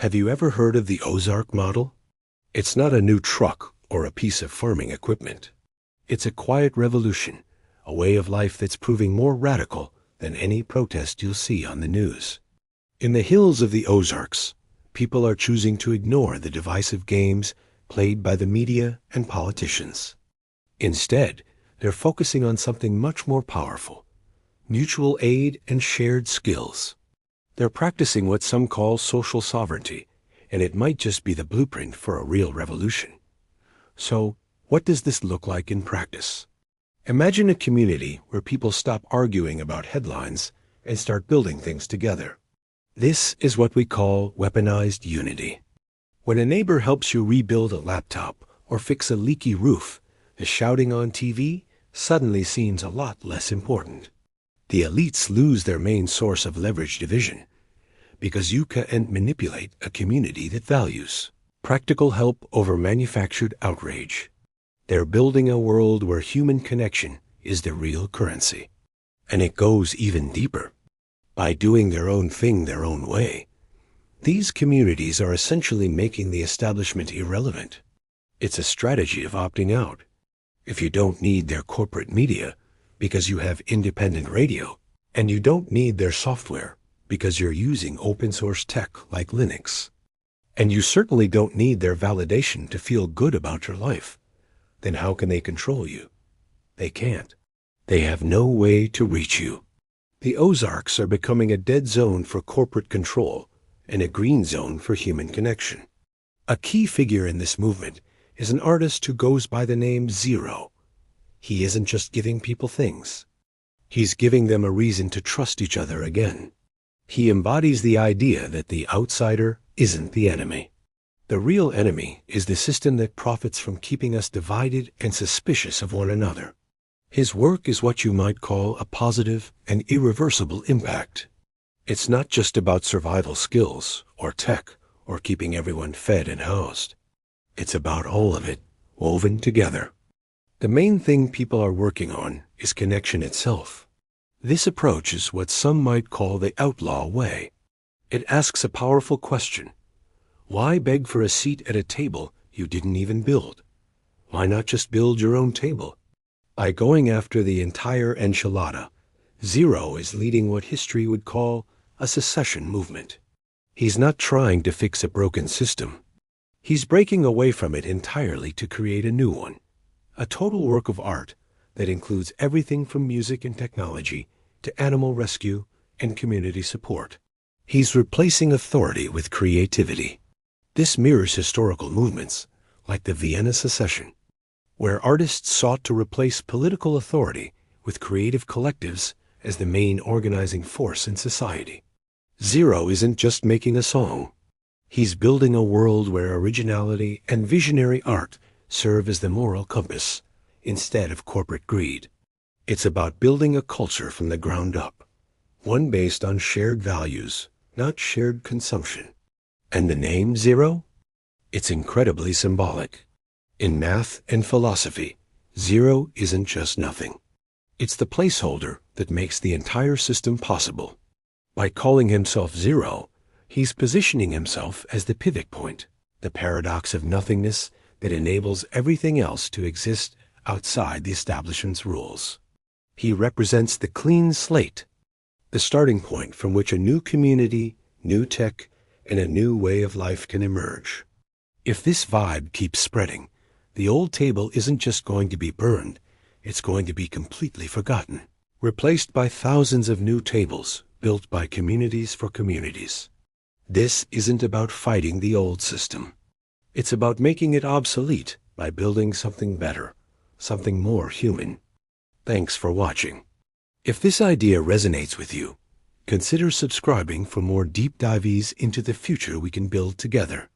Have you ever heard of the Ozark Model? It's not a new truck or a piece of farming equipment. It's a quiet revolution, a way of life that's proving more radical than any protest you'll see on the news. In the hills of the Ozarks, people are choosing to ignore the divisive games played by the media and politicians. Instead, they're focusing on something much more powerful: mutual aid and shared skills. They're practicing what some call social sovereignty, and it might just be the blueprint for a real revolution. So, what does this look like in practice? Imagine a community where people stop arguing about headlines and start building things together. This is what we call weaponized unity. When a neighbor helps you rebuild a laptop or fix a leaky roof, the shouting on TV suddenly seems a lot less important. The elites lose their main source of leverage: division, because you can't manipulate a community that values practical help over manufactured outrage. They're building a world where human connection is the real currency. And it goes even deeper. By doing their own thing their own way, these communities are essentially making the establishment irrelevant. It's a strategy of opting out. If you don't need their corporate media because you have independent radio, and you don't need their software because you're using open source tech like Linux, and you certainly don't need their validation to feel good about your life, then how can they control you? They can't. They have no way to reach you. The Ozarks are becoming a dead zone for corporate control and a green zone for human connection. A key figure in this movement is an artist who goes by the name Zero. He isn't just giving people things. He's giving them a reason to trust each other again. He embodies the idea that the outsider isn't the enemy. The real enemy is the system that profits from keeping us divided and suspicious of one another. His work is what you might call a positive and irreversible impact. It's not just about survival skills or tech or keeping everyone fed and housed. It's about all of it woven together. The main thing people are working on is connection itself. This approach is what some might call the outlaw way. It asks a powerful question. Why beg for a seat at a table you didn't even build? Why not just build your own table? By going after the entire enchilada, Zero is leading what history would call a secession movement. He's not trying to fix a broken system. He's breaking away from it entirely to create a new one, a total work of art that includes everything from music and technology to animal rescue and community support. He's replacing authority with creativity. This mirrors historical movements like the Vienna Secession, where artists sought to replace political authority with creative collectives as the main organizing force in society. Zero isn't just making a song. He's building a world where originality and visionary art serve as the moral compass instead of corporate greed. It's about building a culture from the ground up, one based on shared values, not shared consumption. And the name Zero? It's incredibly symbolic. In math and philosophy, zero isn't just nothing. It's the placeholder that makes the entire system possible. By calling himself Zero, he's positioning himself as the pivot point, the paradox of nothingness that enables everything else to exist outside the establishment's rules. He represents the clean slate, the starting point from which a new community, new tech, and a new way of life can emerge. If this vibe keeps spreading, the old table isn't just going to be burned, it's going to be completely forgotten, replaced by thousands of new tables built by communities for communities. This isn't about fighting the old system. It's about making it obsolete by building something better, something more human. Thanks for watching. If this idea resonates with you, consider subscribing for more deep dives into the future we can build together.